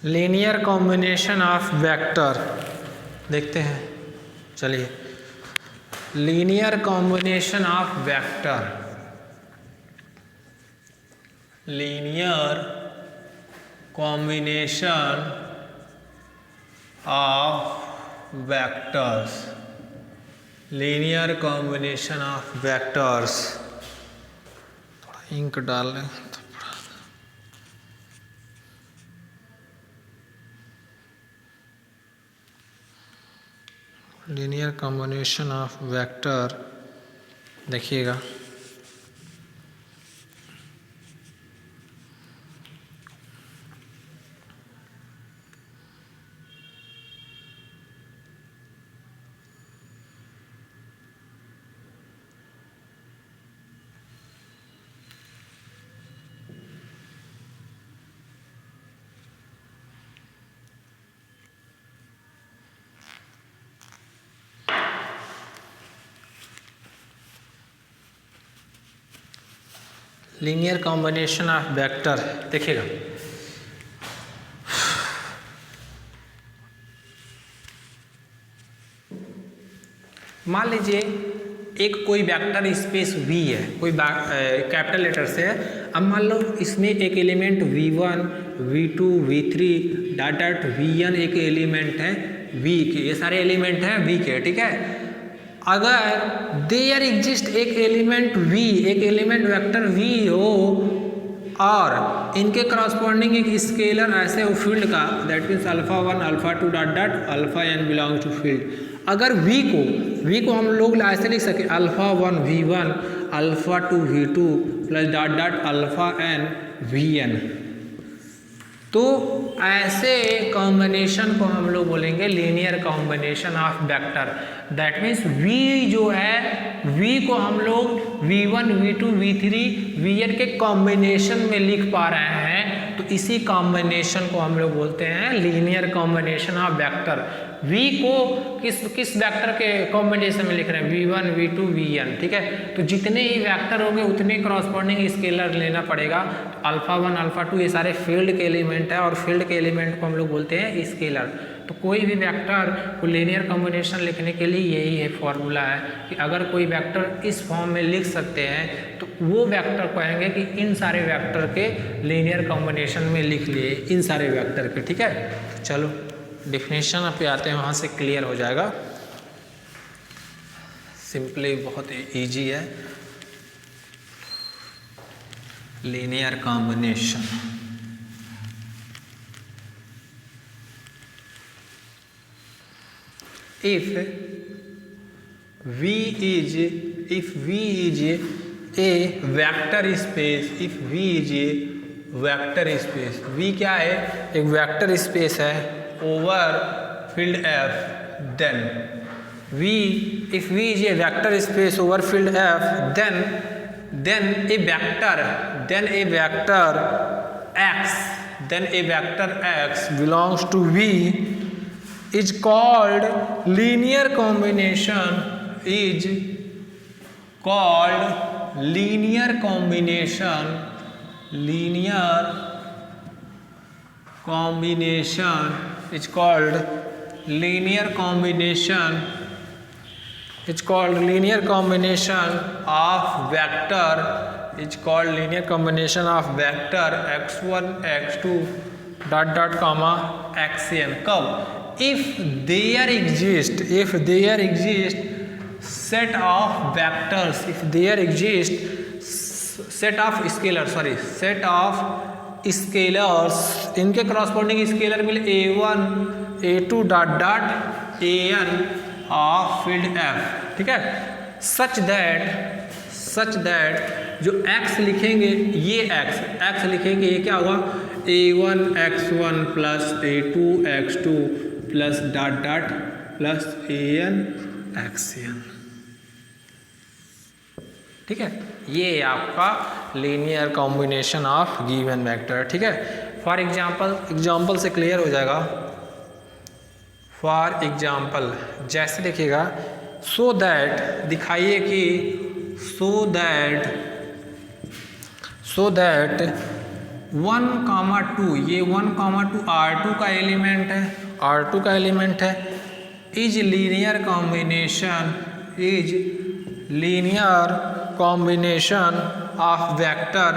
Linear combination of vector देखते हैं। चलिए, linear combination of vector, linear combination of vectors, linear combination of vectors. थोड़ा ink डाल लें। लीनियर कॉम्बिनेशन ऑफ वेक्टर देखिएगा, लीनियर कॉम्बिनेशन ऑफ वेक्टर देखिएगा, मान लीजिए एक कोई वेक्टर स्पेस V है, कोई कैपिटल लेटर से है। अब मान लो इसमें एक element V1, V2, V3 dot dot Vn एक एलिमेंट है V के, ये सारे एलिमेंट हैं V के, ठीक है। अगर देयर एग्जिस्ट एक एलिमेंट V, एक एलिमेंट वेक्टर V हो और इनके क्रॉसपॉन्डिंग एक स्केलर ऐसे हो फील्ड का, that means alpha 1 alpha 2 dot dot alpha n belongs to field. अगर V को हम लोग ऐसे लिख सके alpha 1 V1 alpha 2 V2 plus dot dot alpha n Vn, तो ऐसे कॉम्बिनेशन को हम लोग बोलेंगे linear combination of vector. That means V जो है, V को हम लोग V1 V2 V3 Vn के कॉम्बिनेशन में लिख पा रहे हैं, तो इसी कॉम्बिनेशन को हम लोग बोलते हैं linear combination of vector. V को किस वेक्टर के कॉम्बिनेशन में लिख रहे हैं, V1 V2 Vn, ठीक है। तो जितने ही वेक्टर होंगे उतने क्रॉसपॉन्डिंग स्केलर लेना पड़ेगा। तो अल्फा 1 अल्फा 2 ये सारे फील्ड के एलिमेंट है और फील्ड के एलिमेंट को हम लोग बोलते हैं स्केलर। तो कोई भी वेक्टर को लीनियर कॉम्बिनेशन लिखने के लिए यही है फॉर्मूला है कि अगर कोई वेक्टर इस फॉर्म में लिख सकते हैं तो वो वेक्टर कहेंगे कि इन सारे वेक्टर के लीनियर कॉम्बिनेशन में लिख लिए, इन सारे वेक्टर के, ठीक है। चलो डिफिनेशन पे आते हैं, वहाँ से क्लियर हो जाएगा। सिंपली बहुत इजी है। Linear combination, if V is a vector space, if V is a vector space, V क्या है, एक वेक्टर स्पेस है over field F, then if V is a vector space over field F, then a vector X belongs to V is called linear combination, is called linear combination is called linear combination, it's called linear combination of vector, it's called linear combination of vector x1 x2 dot dot comma xn। कब, if there exist set of vectors, if there exist set of scalars, इनके corresponding scalar मिले a1 a2 dot dot an of field F, ठीक है। such that जो x लिखेंगे, ये x लिखेंगे, ये क्या होगा, a1 x1 plus a2 x2 plus dot dot plus an xn, ठीक है। ये आपका linear combination of given vector, ठीक है। फॉर एग्जाम्पल से क्लियर हो जाएगा। फॉर एग्जाम्पल जैसे देखिएगा, सो दैट दिखाइए कि सो दैट 1,2, ये 1,2 R2 का एलिमेंट है, R2 का एलिमेंट है, is linear combination, is linear combination of vector,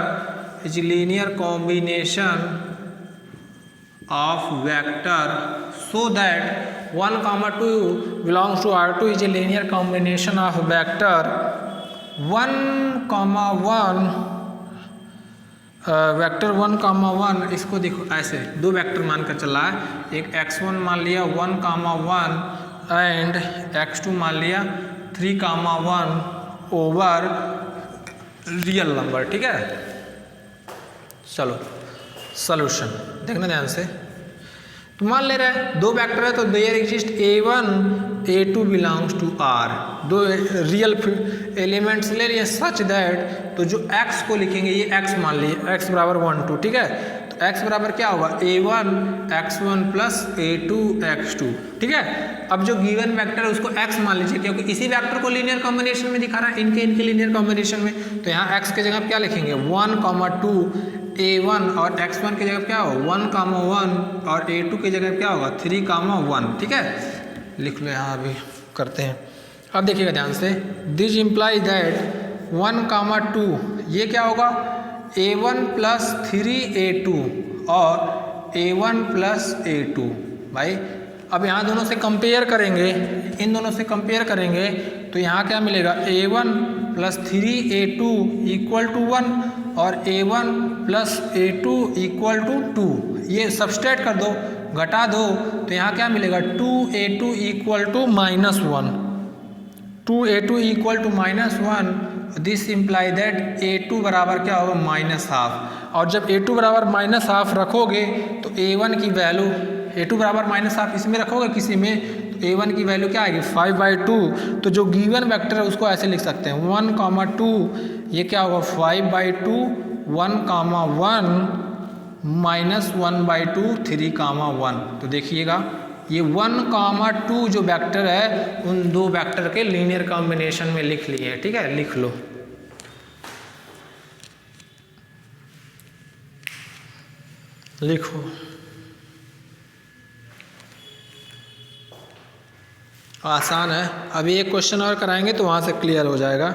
is linear combination of vector so that 1,2 belongs to R2 is a linear combination of vector 1,1 vector 1,1 इसको देखो ऐसे दो vector मानकर चला है, एक x1 मान लिया 1,1 एंड x2 मान लिया 3,1 ओवर रियल नंबर, ठीक है। चलो सॉल्यूशन देखना ध्यान से। तो मान ले रहा है दो वेक्टर है तो there exist a1 a2 belongs to r, दो रियल एलिमेंट्स ले लिए सच दैट, तो जो x को लिखेंगे ये x मान लिए x बराबर 1 2, ठीक है। तो x बराबर क्या होगा a1 x1 plus a2 x2, ठीक है। अब जो गिवन वेक्टर है उसको x मान लीजिए क्योंकि इसी वेक्टर को लीनियर कॉम्बिनेशन में दिखा रहा है, इनके लीनियर कॉम्बिनेशन में, तो यहाँ x के जगह क्या लिखेंगे 1,2 a1 और x1 की जगह क्या होगा 1,1 और a2 की जगह क्या होगा 3,1, ठीक है। लिख लो यहाँ, अभी करते हैं। अब देखिएगा ध्यान से, दिस इम्प्लाई दैट 1,2 ये क्या होगा a1 प्लस 3a2 और a1 प्लस a2। भाई अब यहाँ दोनों से कंपेयर करेंगे, इन दोनों से कंपेयर करेंगे तो यहाँ क्या मिलेगा a1 plus 3a2 equal to 1 और a1 plus a2 equal to 2। ये सब्सट्रैक्ट कर दो, घटा दो, तो यहाँ क्या मिलेगा 2a2 equal to -1, 2a2 equal to -1। This imply that a2 बराबर क्या होगा -12, और जब a2 बराबर -12 रखोगे तो a1 की वैल्यू, a2 बराबर -12 इसमें रखोगे किसी में, तो a1 की वैल्यू क्या आएगी 5/2। तो जो गिवन वेक्टर है उसको ऐसे लिख सकते हैं 1,2 ये क्या होगा 5/2, 1,1 -1/2 3,1। तो देखिएगा ये 1,2 जो वेक्टर है उन दो वेक्टर के लीनियर कॉम्बिनेशन में लिख लिए हैं, ठीक है। लिख लो, लिखो। आसान है, अभी एक क्वेश्चन और कराएंगे तो वहाँ से क्लियर हो जाएगा,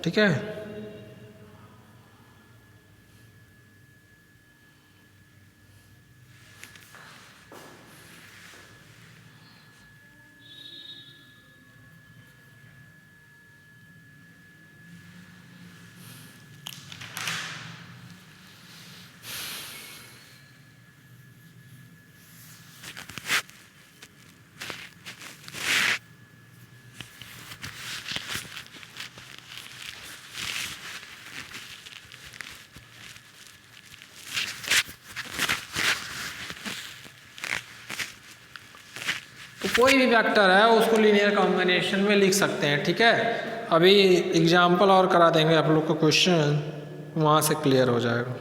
ठीक है। तो कोई भी वेक्टर है उसको लीनियर कॉम्बिनेशन में लिख सकते हैं, ठीक है। अभी एग्जाम्पल और करा देंगे आप लोग को क्वेश्चन, वहाँ से क्लियर हो जाएगा।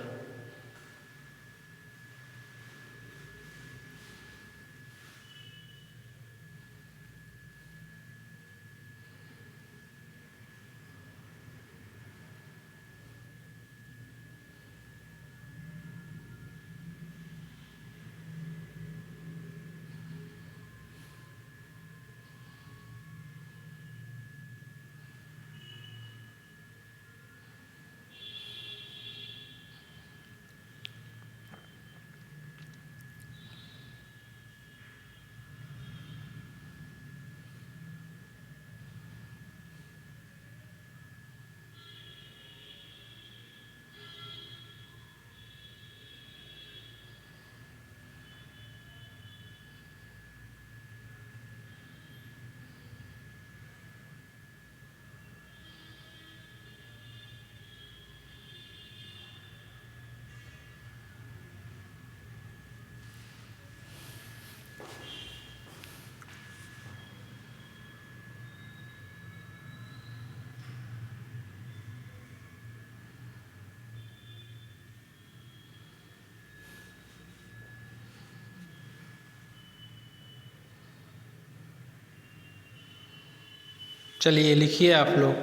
चलिए लिखिए आप लोग।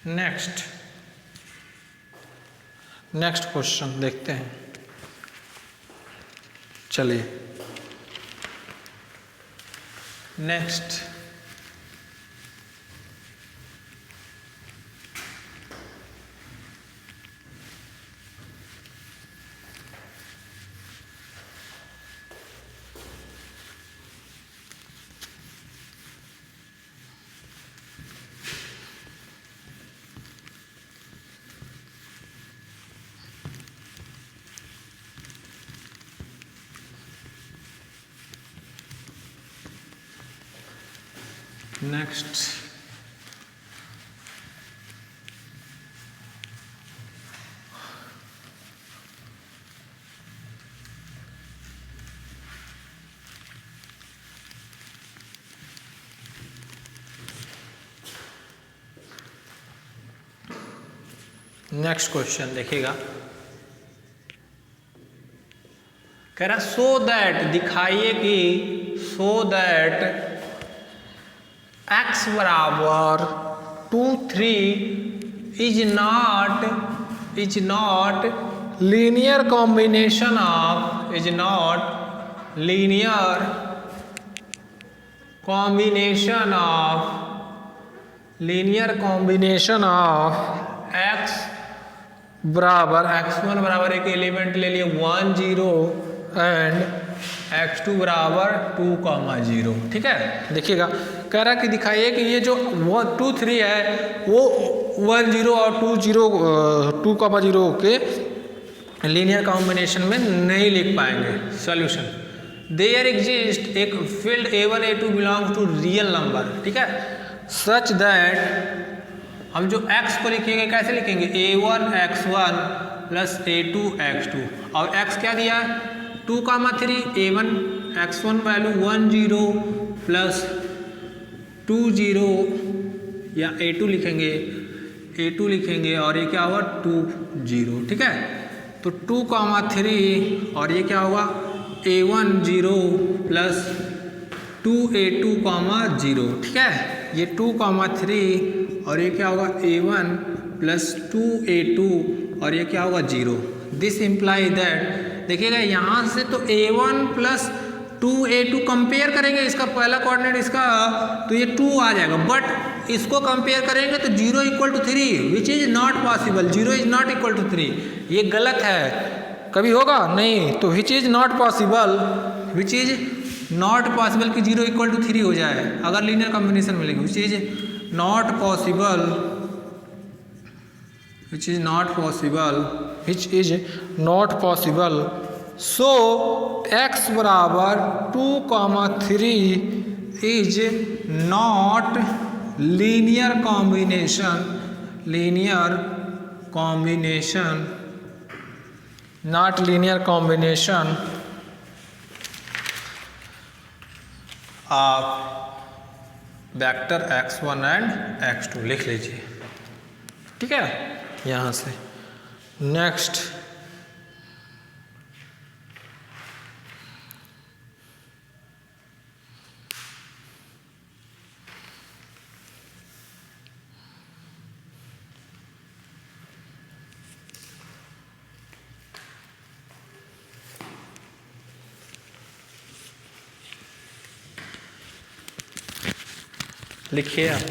नेक्स्ट क्वेश्चन देखते हैं। चलिए नेक्स्ट, नेक्स्ट क्वेश्चन देखिएगा। कह रहा सो दैट, दिखाइए कि सो दैट x बराबर 2 3 is not linear combination of, is not linear combination of x बराबर x1 बराबर एक एलिमेंट ले लिए 1 0 एंड x2 बराबर 2 0। ठीक है, देखिएगा कह रहा है कि दिखाइए कि ये जो 1 2 3 है वो 1 0 और 2 0 के लीनियर कॉम्बिनेशन में नहीं लिख पाएंगे। सॉल्यूशन, देयर एग्जिस्ट एक field a1 a2 belongs to real number, ठीक है, सच दैट हम जो x को लिखेंगे कैसे लिखेंगे, a1 x1 plus a2 x2, और x क्या दिया है 2 3, a1 x1 वैल्यू 1 0 प्लस 2 0 या a2 लिखेंगे और ये क्या होगा 2 0। ठीक है, तो 2 3 और ये क्या होगा a1 0 प्लस 2 a2 0। ठीक है, ये 2 3 और ये क्या होगा a1 प्लस 2 a2 और ये क्या होगा 0। दिस इम्प्लाई दैट, देखिएगा यहाँ से तो a1 प्लस 2 a2 कंपेयर करेंगे, इसका पहला कोऑर्डिनेट इसका तो ये 2 आ जाएगा, बट इसको कंपेयर करेंगे तो 0 = 3 which is not possible, 0 is not equal to 3, ये गलत है, कभी होगा नहीं। तो विच इज नॉट पॉसिबल कि 0 = 3 हो जाए अगर लीनियर कॉम्बिनेशन मिलेगी, विच is not possible, so x बराबर 2 3 is not linear combination of vector x1 and x2 लिख लीजिए। ठीक है, यहाँ से नेक्स्ट, लिखिए आप।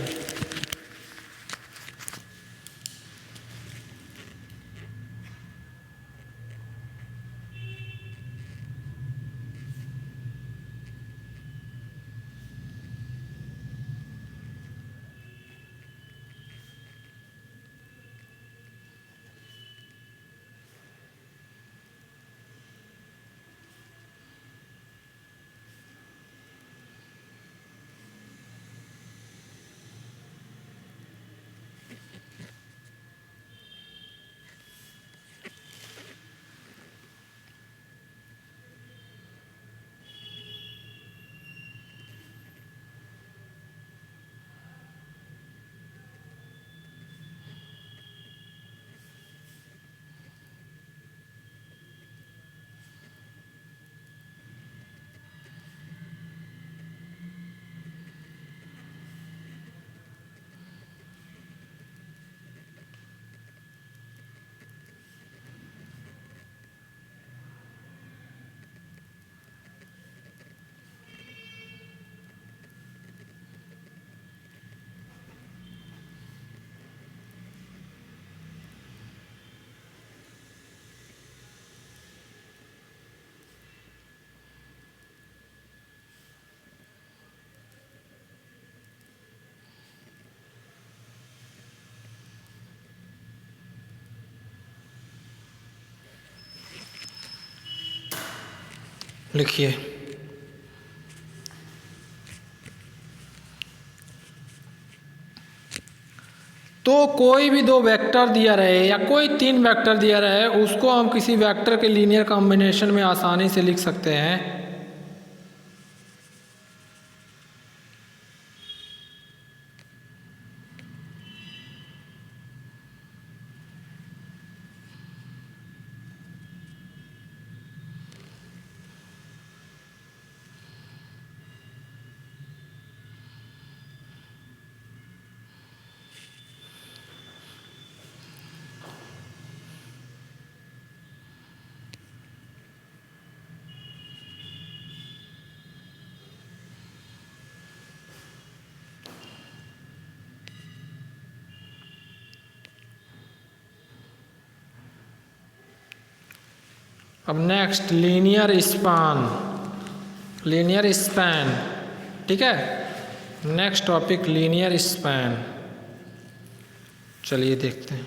लिखिए, तो कोई भी दो वेक्टर दिया रहे या कोई तीन वेक्टर दिया रहे, उसको हम किसी वेक्टर के लीनियर कॉम्बिनेशन में आसानी से लिख सकते हैं। अब next linear span, linear span, ठीक है। नेक्स्ट टॉपिक लीनियर स्पैन, चलिए देखते हैं।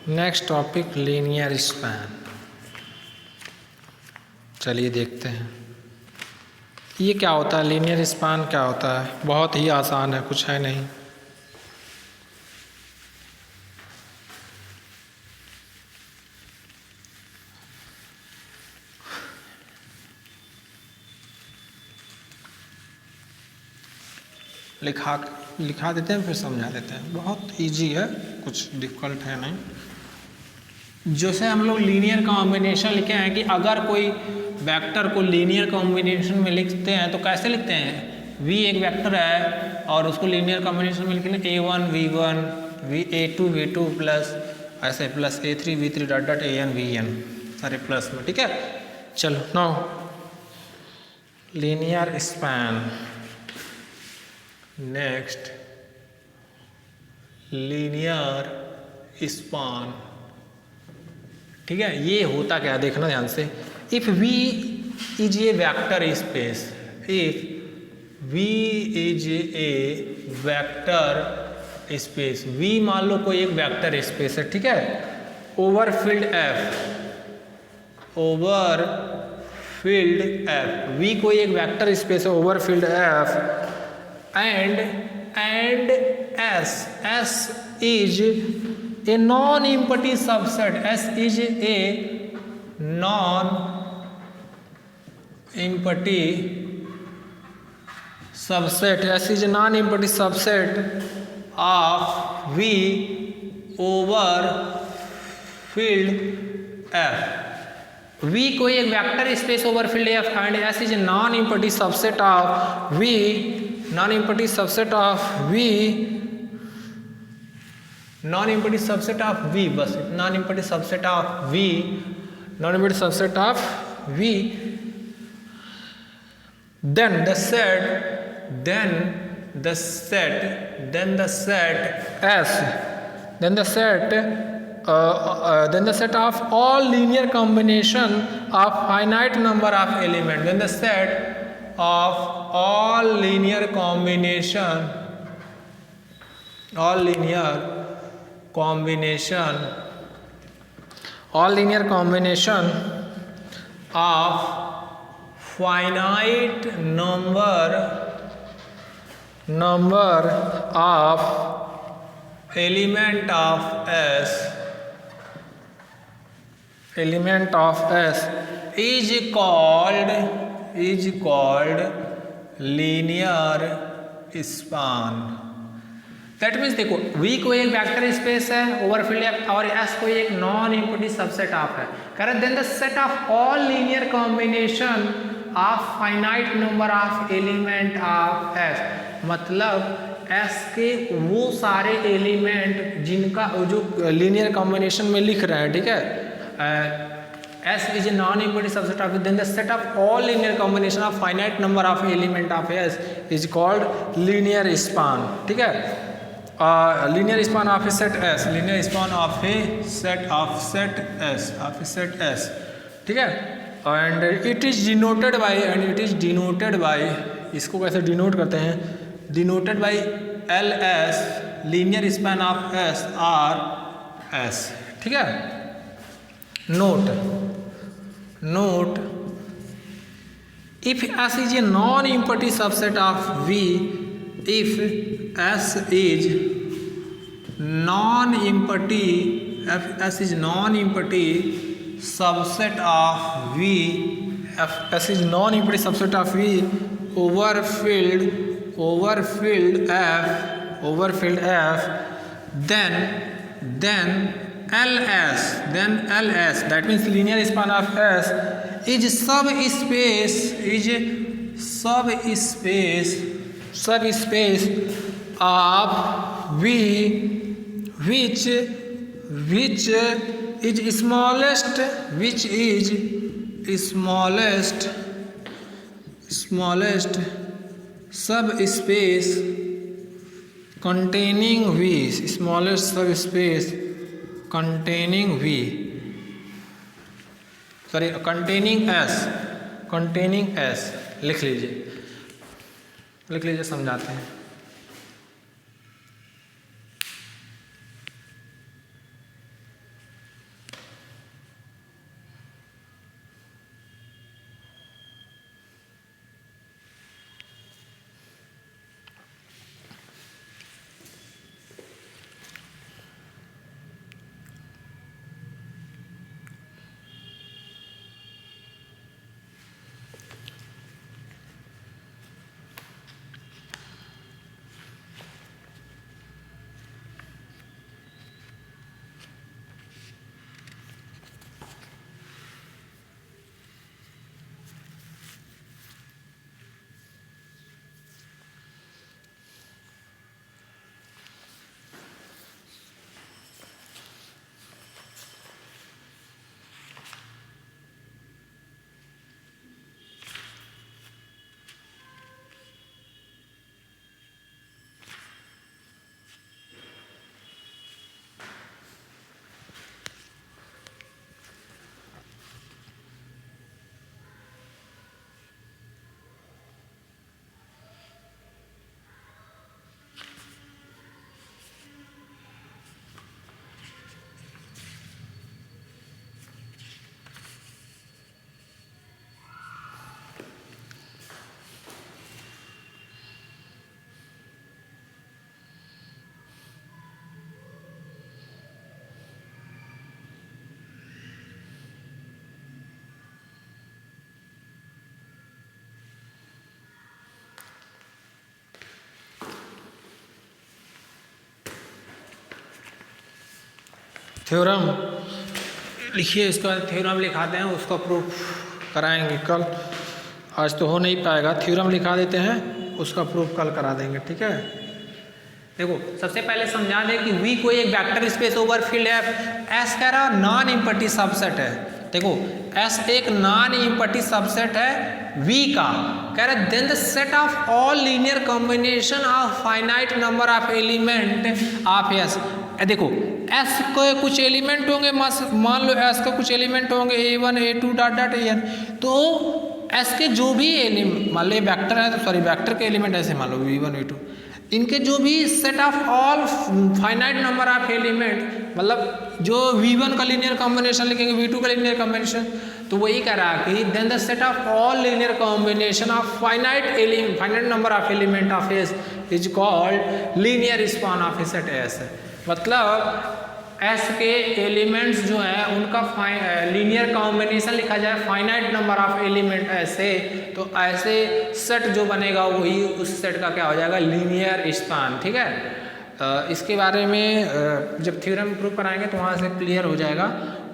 नेक्स्ट टॉपिक लीनियर स्पैन, चलिए देखते हैं ये क्या होता है। लीनियर स्पैन क्या होता है? बहुत ही आसान है, कुछ है नहीं। लिखा देते हैं फिर समझा देते हैं, बहुत इजी है, कुछ डिफिकल्ट है नहीं। जैसे हम लोग लीनियर कॉम्बिनेशन लिखे हैं कि अगर कोई वेक्टर को लीनियर कॉम्बिनेशन में लिखते हैं तो कैसे लिखते हैं? v एक वेक्टर है और उसको लीनियर कॉम्बिनेशन में लिखना a1 v1 a2 v2 plus ऐसे plus a3 v3 dot dot an vn, सारे प्लस में, ठीक है। चलो now linear span, next linear span, ठीक है। ये होता क्या, देखना ध्यान से। If V is a vector space, if V is a vector space, V मान लो कोई एक वेक्टर स्पेस है, ठीक है। Over field F, over field F, V कोई एक वेक्टर स्पेस है over field F, and S is a non-empty subset, S is a non-empty subset, S is a non-empty subset of V over field F. V कोई एक vector space over field F and S is a non-empty subset of V, non-empty subset of V, non-empty subset of V, बस non-empty subset of V, non-empty subset of V, then the set S, then the set of all linear combination of finite number of element, then the set of all linear combination of finite number of element of S is called linear span. That means देखो V कोई एक vector space है over field F और S कोई एक non empty subset of है, कह रहे then the set of all linear combination of finite number of element of S, मतलब S के वो सारे एलिमेंट जिनका जो लीनियर कॉम्बिनेशन में लिख रहे हैं, ठीक है, S is a non-empty subset of, then the set of all linear combination of finite number of element of S is called linear span. ठीक है, linear span of a set S, linear span of a set S, ठीक है, and it is denoted by, इसको कैसे denote करते हैं, denoted by LS, linear span of S or S. ठीक है, note if S is a non-empty subset of V, if S is non-empty subset of V, if S is non-empty subset of V over filled F, then LS, that means linear span of S is subspace of V which is smallest subspace containing V, smallest subspace containing S. लिख लीजिए, समझाते हैं. Theorem लिखिए, इसका theorem लिखाते हैं, उसका proof कराएंगे कल. आज तो हो नहीं पाएगा, थ्योरम लिखा देते हैं, उसका प्रूफ कल करा देंगे. ठीक है, देखो सबसे पहले समझा दें कि V कोई एक वेक्टर स्पेस ओवर फील्ड है. S कह रहा नॉन इम्पटी सबसेट है. देखो S एक नॉन इम्पटी सबसेट है V का. कह रहा then the set of all linear combination of finite number of element of S. देखो S के कुछ एलिमेंट होंगे, मान लो S के कुछ एलिमेंट होंगे A1 A2 .an. तो S के जो भी एलिमेंट, मान लो वेक्टर है तो सॉरी वेक्टर के एलिमेंट ऐसे मान लो V1 V2, इनके जो भी set of all finite number of element, मतलब जो V1 का लीनियर कॉम्बिनेशन लिखेंगे V2 का लीनियर कॉम्बिनेशन, तो वही कह रहा है कि then the set of all linear combination of finite number of element of S is called linear span of a set S. मतलब S के एलिमेंट्स जो हैं उनका लीनियर कॉम्बिनेशन लिखा जाए फाइनाइट नंबर ऑफ एलिमेंट ऐसे, तो ऐसे सेट जो बनेगा वही उस सेट का क्या हो जाएगा, लीनियर स्पान. ठीक है, इसके बारे में जब थ्योरम प्रूव कराएंगे तो वहाँ से क्लियर हो जाएगा.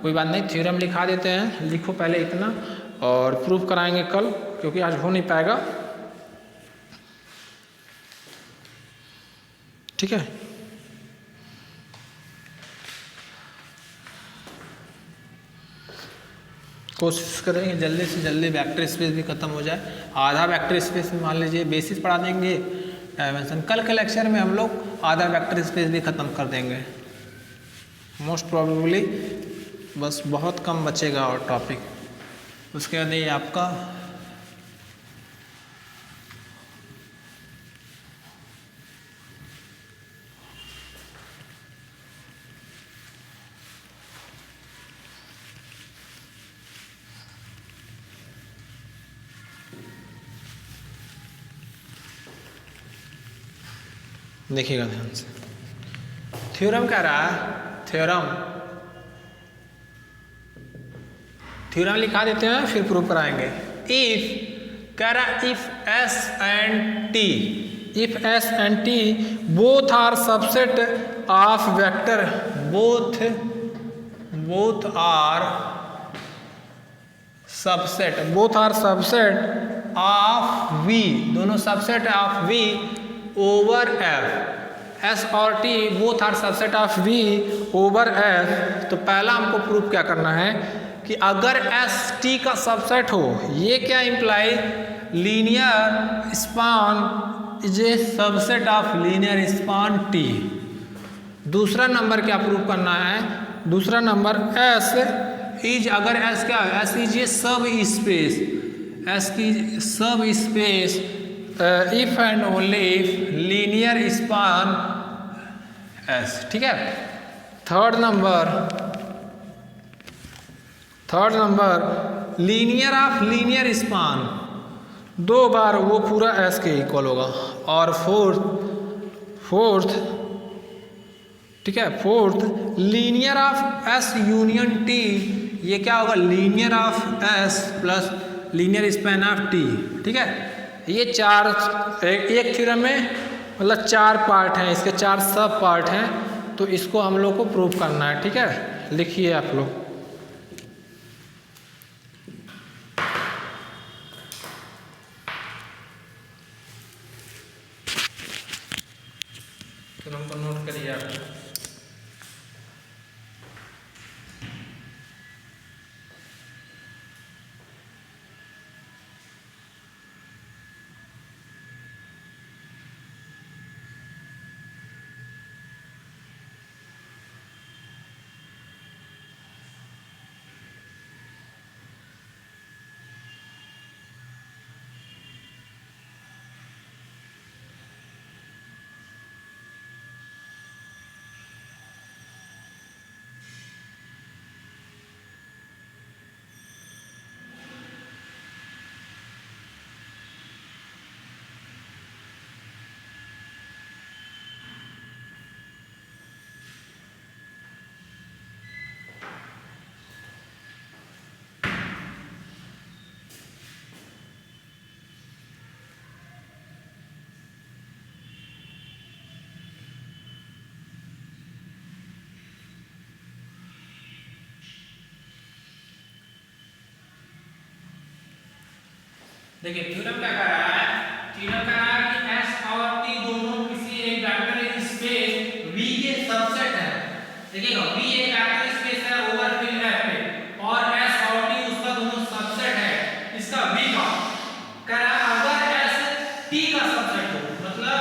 कोई बात नहीं, थ्योरम लिखा देते हैं, लिखो पहले इतना, और प्रूफ कराएंगे कल, क्योंकि आज हो नहीं पाएगा. ठीक है, कोशिश करेंगे जल्दी से जल्दी वेक्टर स्पेस भी खत्म हो जाए। आधा वेक्टर स्पेस में मान लीजिए बेसिस पढ़ा देंगे डायमेंशन, कल के लेक्चर में हम लोग आधा वेक्टर स्पेस भी खत्म कर देंगे मोस्ट प्रोबेबली, बस बहुत कम बचेगा और टॉपिक। उसके बाद ये आपका देखिएगा ध्यान से, थ्योरम कह रहा है, थ्योरम लिखा देते हैं फिर प्रूव कराएंगे। इफ कह रहा है if S and T both are subset of vector, both are subset of V, दोनों subset of V over F, S और T both are subset of V over F. तो पहला हमको प्रूफ क्या करना है कि अगर एस टी का सबसेट हो, ये क्या imply linear span is a subset of linear span T. दूसरा नंबर क्या प्रूफ करना है, दूसरा नंबर एस इज, अगर एस क्या है, एस इज ए सब स्पेस, एस की सब space if and only if linear span S, ठीक है। Third number linear of linear span, दो बार वो पूरा एस के इक्वल होगा। और फोर्थ ठीक है, fourth linear of S union T, ये क्या होगा, linear of S plus linear span of T, ठीक है। ये चार एक थ्योरम में मतलब चार पार्ट हैं, इसके चार सब पार्ट हैं, तो इसको हम लोग को प्रूव करना है, ठीक है। लिखिए आप लोग, थ्योरम को नोट करिए आप। देखिए थ्योरम क्या कह रहा है, थ्योरम कह रहा है कि एस और टी दोनों किसी एक वेक्टर स्पेस वी के सबसेट है। देखिएगा वी एक वेक्टर स्पेस है ओवर फील्ड एफ पे, और एस और टी उसका दोनों सबसेट है इसका वी का। कह रहा है अगर एस टी का सबसेट हो, मतलब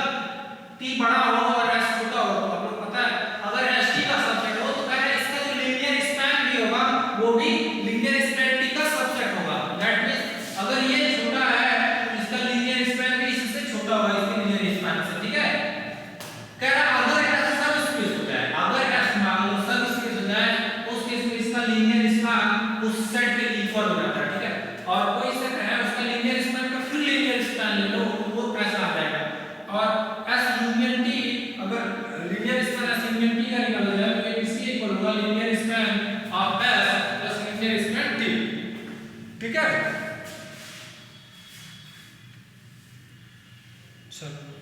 टी बड़ा हो और एस छोटा हो, तो आपको पता है अगर एस टी का सबसेट हो तो कह रहा है इसका जो लीनियर स्पैन भी होगा वो भी लीनियर स्पैन टी का सबसेट होगा। दैट मींस अगर ये ठीक है। चलो